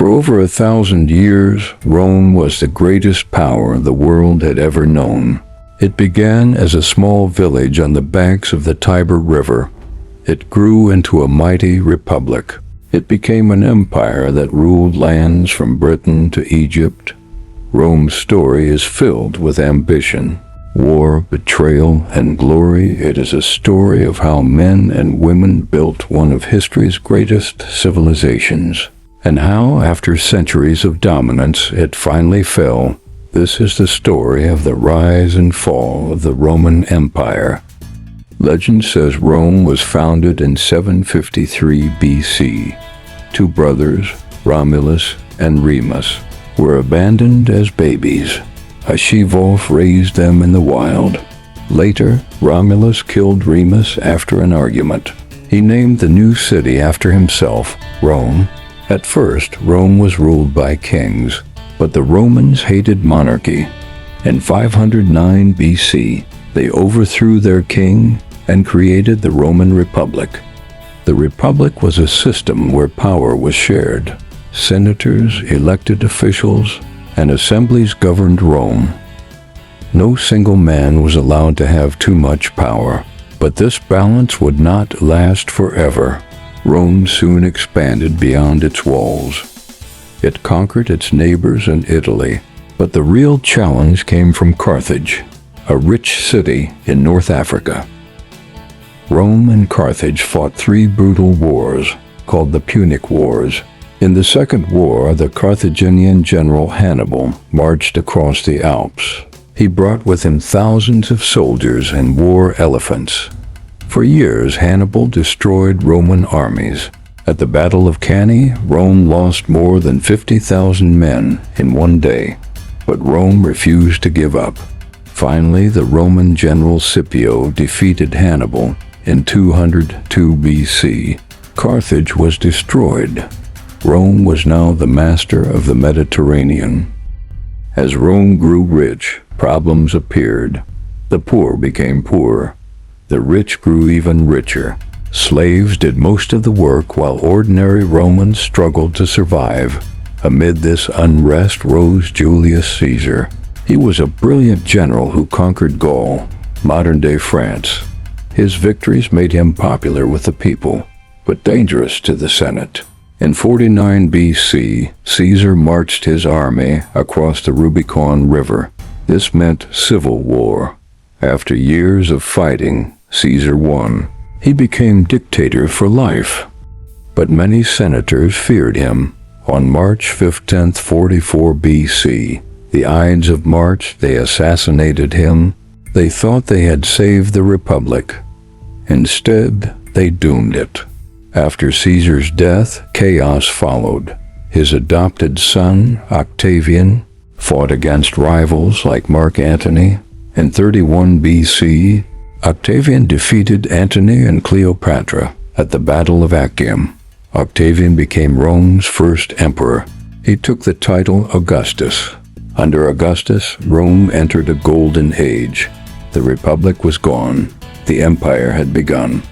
For over 1,000 years, Rome was the greatest power the world had ever known. It began as a small village on the banks of the Tiber River. It grew into a mighty republic. It became an empire that ruled lands from Britain to Egypt. Rome's story is filled with ambition, war, betrayal, and glory. It is a story of how men and women built one of history's greatest civilizations, and how, after centuries of dominance, it finally fell. This is the story of the rise and fall of the Roman Empire. Legend says Rome was founded in 753 BC. Two brothers, Romulus and Remus, were abandoned as babies. A she-wolf raised them in the wild. Later, Romulus killed Remus after an argument. He named the new city after himself, Rome. At first, Rome was ruled by kings, but the Romans hated monarchy. In 509 BC, they overthrew their king and created the Roman Republic. The Republic was a system where power was shared. Senators, elected officials, and assemblies governed Rome. No single man was allowed to have too much power, but this balance would not last forever. Rome soon expanded beyond its walls. It conquered its neighbors in Italy, but the real challenge came from Carthage, a rich city in North Africa. Rome and Carthage fought 3 brutal wars, called the Punic Wars. In the Second War, the Carthaginian general Hannibal marched across the Alps. He brought with him thousands of soldiers and war elephants. For years, Hannibal destroyed Roman armies. At the Battle of Cannae, Rome lost more than 50,000 men in one day, but Rome refused to give up. Finally, the Roman general Scipio defeated Hannibal in 202 BC. Carthage was destroyed. Rome was now the master of the Mediterranean. As Rome grew rich, problems appeared. The poor became poorer. The rich grew even richer. Slaves did most of the work while ordinary Romans struggled to survive. Amid this unrest rose Julius Caesar. He was a brilliant general who conquered Gaul, modern-day France. His victories made him popular with the people, but dangerous to the Senate. In 49 BC, Caesar marched his army across the Rubicon River. This meant civil war. After years of fighting, Caesar won. He became dictator for life. But many senators feared him. On March 15, 44 BC, the Ides of March, they assassinated him. They thought they had saved the Republic. Instead, they doomed it. After Caesar's death, chaos followed. His adopted son, Octavian, fought against rivals like Mark Antony. In 31 BC, Octavian defeated Antony and Cleopatra at the Battle of Actium. Octavian became Rome's first emperor. He took the title Augustus. Under Augustus, Rome entered a golden age. The Republic was gone. The empire had begun.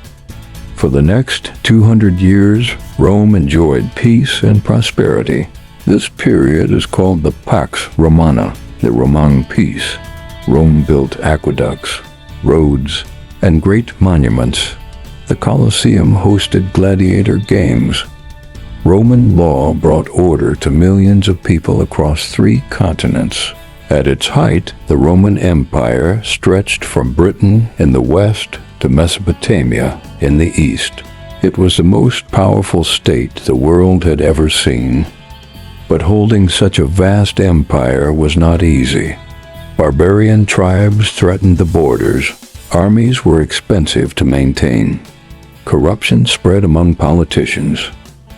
For the next 200 years, Rome enjoyed peace and prosperity. This period is called the Pax Romana, the Roman peace. Rome built aqueducts, roads, and great monuments. The Colosseum hosted gladiator games. Roman law brought order to millions of people across 3 continents. At its height, the Roman Empire stretched from Britain in the west to Mesopotamia in the east. It was the most powerful state the world had ever seen. But holding such a vast empire was not easy. Barbarian tribes threatened the borders. Armies were expensive to maintain. Corruption spread among politicians.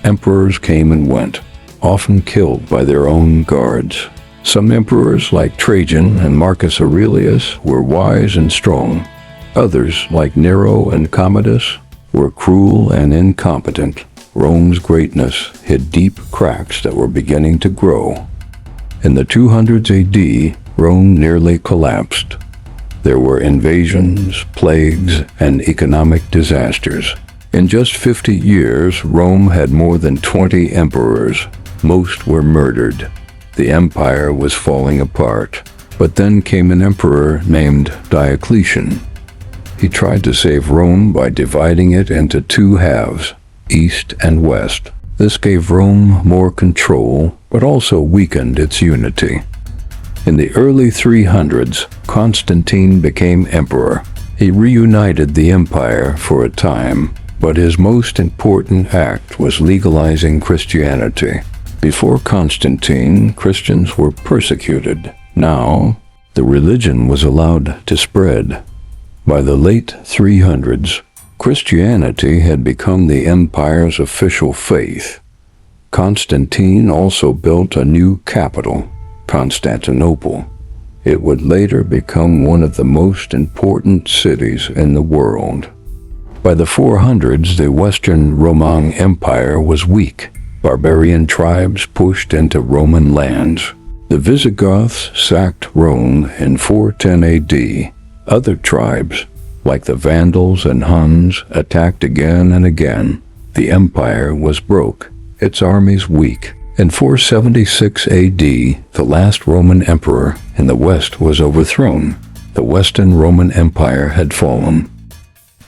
Emperors came and went, often killed by their own guards. Some emperors, like Trajan and Marcus Aurelius, were wise and strong. Others, like Nero and Commodus, were cruel and incompetent. Rome's greatness hid deep cracks that were beginning to grow. In the 200s AD, Rome nearly collapsed. There were invasions, plagues, and economic disasters. In just 50 years, Rome had more than 20 emperors. Most were murdered. The empire was falling apart. But then came an emperor named Diocletian. He tried to save Rome by dividing it into two halves, east and west. This gave Rome more control, but also weakened its unity. In the early 300s, Constantine became emperor. He reunited the empire for a time, but his most important act was legalizing Christianity. Before Constantine, Christians were persecuted. Now, the religion was allowed to spread. By the late 300s, Christianity had become the empire's official faith. Constantine also built a new capital, Constantinople. It would later become one of the most important cities in the world. By the 400s, the Western Roman Empire was weak. Barbarian tribes pushed into Roman lands. The Visigoths sacked Rome in 410 AD. Other tribes, like the Vandals and Huns, attacked again and again. The empire was broke, its armies weak. In 476 AD, the last Roman emperor in the West was overthrown. The Western Roman Empire had fallen.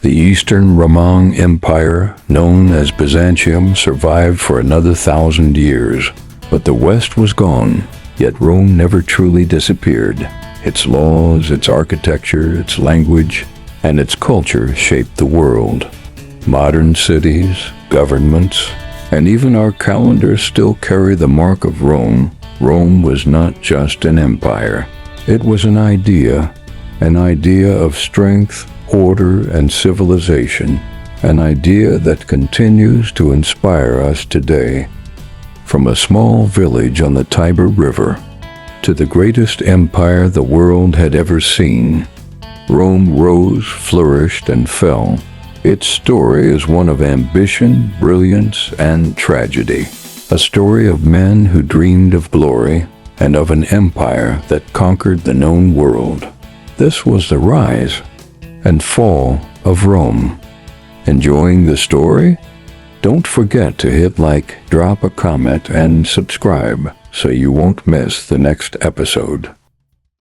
The Eastern Roman Empire, known as Byzantium, survived for another 1,000 years. But the West was gone, yet Rome never truly disappeared. Its laws, its architecture, its language, and its culture shaped the world. Modern cities, governments, and even our calendars still carry the mark of Rome. Rome was not just an empire. It was an idea of strength, order, and civilization, an idea that continues to inspire us today. From a small village on the Tiber River to the greatest empire the world had ever seen, Rome rose, flourished, and fell. Its story is one of ambition, brilliance, and tragedy. A story of men who dreamed of glory and of an empire that conquered the known world. This was the rise and fall of Rome. Enjoying the story? Don't forget to hit like, drop a comment, and subscribe so you won't miss the next episode.